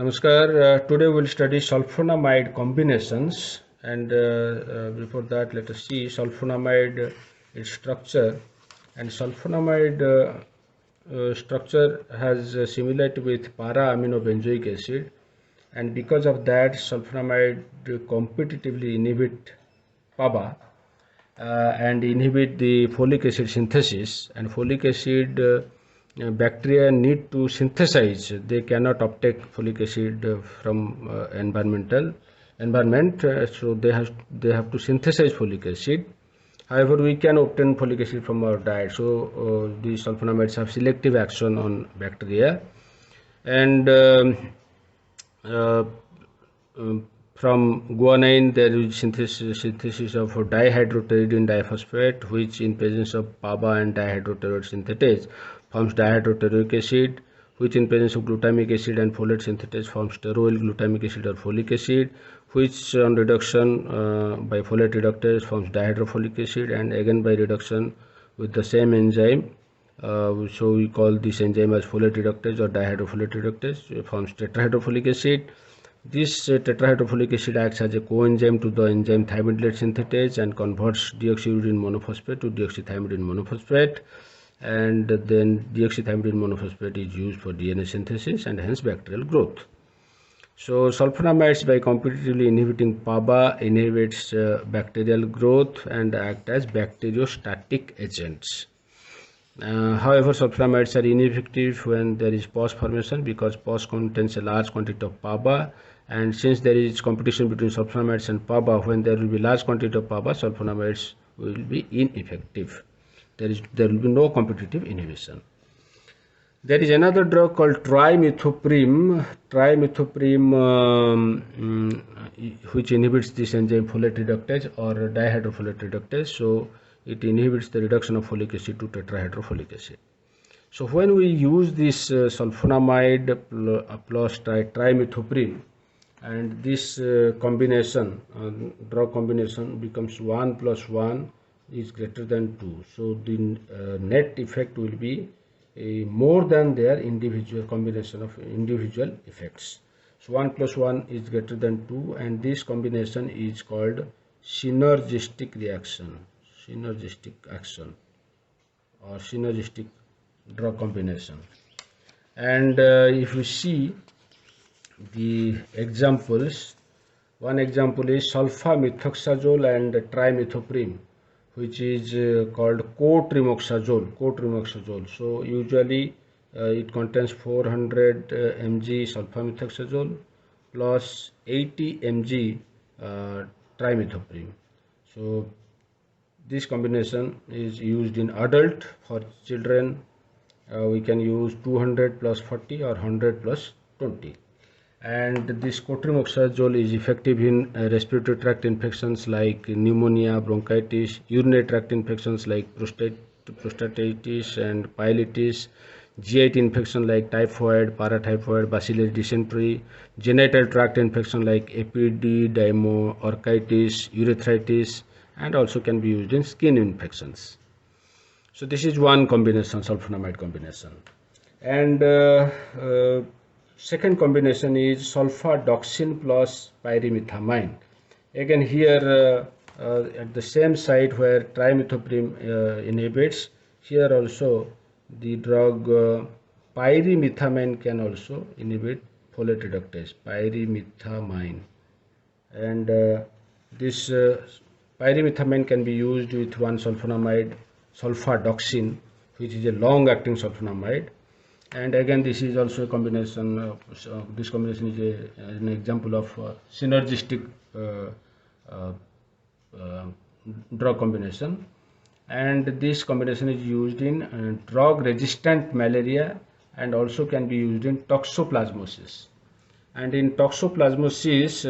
Namaskar. Today we'll study sulfonamide combinations, and before that, let us see sulfonamide its structure. And sulfonamide structure has similarity with para-amino benzoic acid, and because of that, sulfonamide competitively inhibit PABA and inhibit the folic acid synthesis. And folic acid bacteria need to synthesize. They cannot uptake folic acid from environment, so they have to synthesize folic acid. However, we can obtain folic acid from our diet. So the sulfonamides have selective action on bacteria, and from guanine there is synthesis of dihydropyridine diphosphate, which in presence of PABA and dihydroterol synthetase forms dihydrotoroic acid, which in presence of glutamic acid and folate synthetase forms steroyl glutamic acid or folic acid, which on reduction by folate reductase forms dihydrofolic acid, and again by reduction with the same enzyme. So we call this enzyme as folate reductase or dihydrofolate reductase. It forms tetrahydrofolic acid. This tetrahydrofolic acid acts as a coenzyme to the enzyme thymidylate synthetase and converts deoxyuridine monophosphate to deoxythymidine monophosphate, and then deoxythymidine monophosphate is used for DNA synthesis and hence bacterial growth. So sulfonamides, by competitively inhibiting PABA, inhibits bacterial growth and act as bacteriostatic agents. However, sulfonamides are ineffective when there is pus formation, because pus contains a large quantity of PABA, and since there is competition between sulfonamides and PABA, when there will be large quantity of PABA, sulfonamides will be ineffective. There will be no competitive inhibition. There is another drug called trimethoprim, which inhibits this enzyme folate reductase or dihydrofolate reductase. So it inhibits the reduction of folic acid to tetrahydrofolic acid. So when we use this sulfonamide plus trimethoprim, and this combination, drug combination, becomes 1 plus 1 is greater than 2. So the net effect will be more than their individual combination of individual effects. So 1 plus 1 is greater than 2, and this combination is called synergistic reaction, synergistic action, or synergistic drug combination. And if you see the examples, one example is sulphamethoxazole and trimethoprim, which is called Co-trimoxazole. So usually it contains 400 mg sulphamethoxazole plus 80 mg trimethoprim. So this combination is used in adult. For children, we can use 200 plus 40 or 100 plus 20. And this co-trimoxazole is effective in respiratory tract infections like pneumonia, bronchitis, urinary tract infections like prostatitis and pyelitis, GI infection like typhoid, paratyphoid, bacillary dysentery, genital tract infection like epididymoorchitis, urethritis, and also can be used in skin infections. So this is one combination, sulfonamide combination. And second combination is Sulphadoxine plus pyrimethamine. Again here at the same site where trimethoprim inhibits, here also the drug pyrimethamine can also inhibit folate reductase, pyrimethamine. And this pyrimethamine can be used with one sulfonamide, sulphadoxine, which is a long-acting sulfonamide. And again, this is also a combination. This combination is an example of synergistic drug combination. And this combination is used in drug-resistant malaria, and also can be used in toxoplasmosis. And in toxoplasmosis,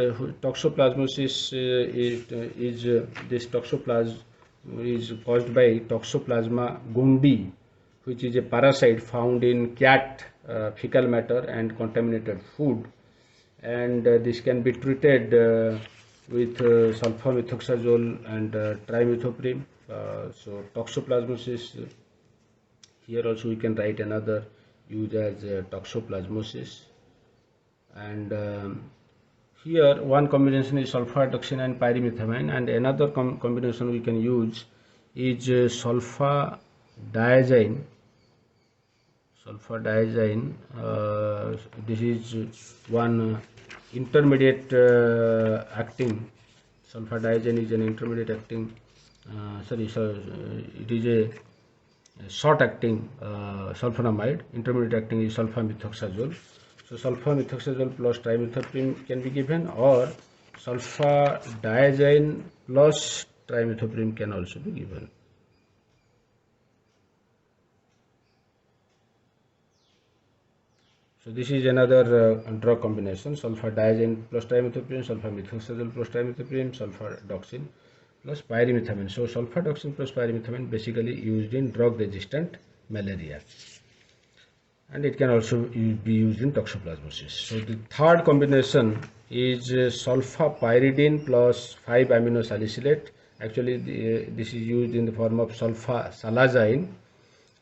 this toxoplasm is caused by Toxoplasma gondii, which is a parasite found in cat fecal matter and contaminated food. And this can be treated with sulphamethoxazole and trimethoprim. So toxoplasmosis, here also we can write another use as toxoplasmosis. And here one combination is Sulphadoxine and Pyrimethamine, and another combination we can use is Sulphadiazine. This is one intermediate acting. Sulphadiazine is an intermediate acting. It is a short acting sulfonamide. Intermediate acting is sulphamethoxazole. So sulphamethoxazole plus trimethoprim can be given, or sulphadiazine plus trimethoprim can also be given. So this is another drug combination: sulphadiazine plus trimethoprim, sulphamethoxazole plus trimethoprim, sulphadoxine plus pyrimethamine. So sulphadoxine plus pyrimethamine basically used in drug-resistant malaria, and it can also be used in toxoplasmosis. So the third combination is Sulphapyridine plus 5-aminosalicylate. Actually, this is used in the form of Sulphasalazine,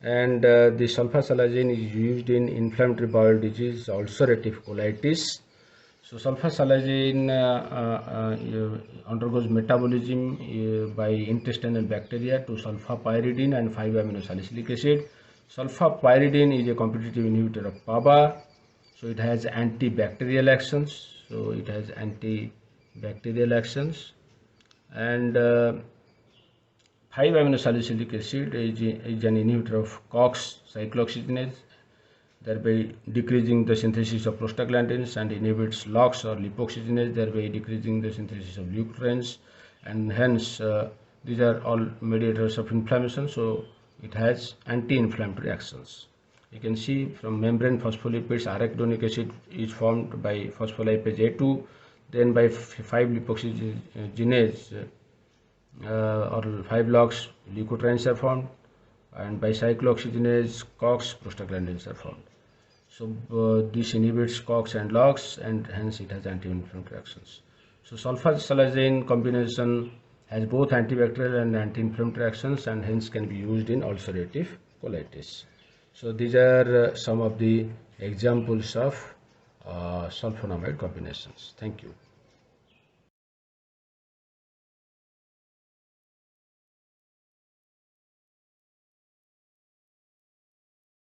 and the Sulphasalazine is used in inflammatory bowel disease, ulcerative colitis. So Sulphasalazine undergoes metabolism by intestinal bacteria to sulphapyridine and 5-aminosalicylic acid. Sulphapyridine is a competitive inhibitor of PABA, so it has antibacterial actions. And 5-aminosalicylic acid is an inhibitor of COX cyclooxygenase, thereby decreasing the synthesis of prostaglandins, and inhibits LOX or lipoxygenase, thereby decreasing the synthesis of leukotrienes, and hence these are all mediators of inflammation, so it has anti-inflammatory actions. You can see from membrane phospholipids, arachidonic acid is formed by phospholipase A2, then by 5-lipoxygenase or 5-LOX, leukotrienes are formed, and by cyclooxygenase, COX, prostaglandins are formed. So this inhibits COX and LOX, and hence it has anti-inflammatory actions. So sulphasalazine combination has both antibacterial and anti-inflammatory actions, and hence can be used in ulcerative colitis. So these are some of the examples of sulfonamide combinations. Thank you.